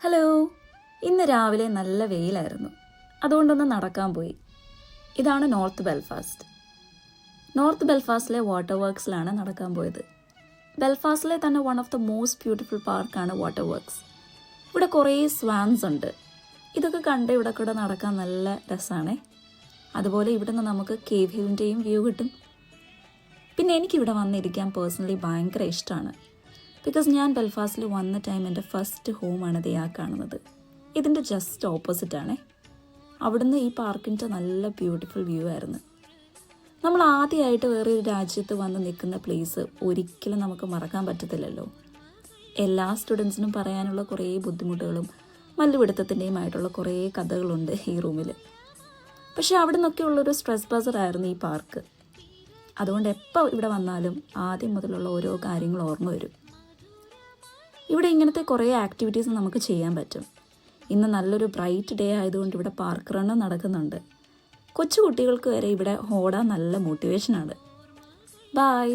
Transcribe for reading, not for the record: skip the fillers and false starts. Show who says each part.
Speaker 1: Hello, ഇന്ന് രാവിലെ നല്ല വെയിലായിരുന്നു. അതുകൊണ്ടൊന്ന് നടക്കാൻ പോയി. ഇതാണ് നോർത്ത് ബെൽഫാസ്റ്റ്. നോർത്ത് ബെൽഫാസ്റ്റിലെ വാട്ടർ വർക്ക്സിലാണ് നടക്കാൻ പോയത്. ബെൽഫാസ്റ്റിലെ തന്നെ one of the most beautiful പാർക്കാണ് വാട്ടർ വർക്ക്സ്. ഇവിടെ കുറേ സ്വാൻസ് ഉണ്ട്. ഇതൊക്കെ കണ്ട് ഇവിടെ കൂടെ നടക്കാൻ നല്ല രസമാണ്. അതുപോലെ ഇവിടെ നിന്ന് നമുക്ക് കേവ് ഹില്ലിൻ്റെയും വ്യൂ കിട്ടും. പിന്നെ എനിക്കിവിടെ വന്നിരിക്കാൻ പേഴ്സണലി ഭയങ്കര ഇഷ്ടമാണ്. ബിക്കോസ് ഞാൻ ബെൽഫാസ്റ്റിൽ വന്ന ടൈം എൻ്റെ ഫസ്റ്റ് ഹോമാണ് ദേ കാണുന്നത്. ഇതിൻ്റെ ജസ്റ്റ് ഓപ്പോസിറ്റാണേ. അവിടുന്ന് ഈ പാർക്കിൻ്റെ നല്ല ബ്യൂട്ടിഫുൾ വ്യൂ ആയിരുന്നു. നമ്മൾ ആദ്യമായിട്ട് വേറൊരു രാജ്യത്ത് വന്ന് നിൽക്കുന്ന പ്ലേസ് ഒരിക്കലും നമുക്ക് മറക്കാൻ പറ്റത്തില്ലല്ലോ. എല്ലാ സ്റ്റുഡൻസിനും പറയാനുള്ള കുറേ ബുദ്ധിമുട്ടുകളും മല്ലുപിടുത്തത്തിൻ്റെയുമായിട്ടുള്ള കുറേ കഥകളുണ്ട് ഈ റൂമിൽ. പക്ഷേ അവിടെ നിന്നൊക്കെ ഉള്ളൊരു സ്ട്രെസ് ബസറായിരുന്നു ഈ പാർക്ക്. അതുകൊണ്ട് എപ്പോൾ ഇവിടെ വന്നാലും ആദ്യം മുതലുള്ള ഓരോ കാര്യങ്ങൾ ഓർമ്മ വരും. ഇവിടെ ഇങ്ങനത്തെ കുറേ ആക്ടിവിറ്റീസ് നമുക്ക് ചെയ്യാൻ പറ്റും. ഇന്ന് നല്ലൊരു ബ്രൈറ്റ് ഡേ ആയതുകൊണ്ട് ഇവിടെ പാർക്ക് റണ്ണ് നടക്കുന്നുണ്ട്. കൊച്ചു കുട്ടികൾക്ക് വരെ ഇവിടെ ഓടാൻ നല്ല മോട്ടിവേഷനാണ്. ബൈ.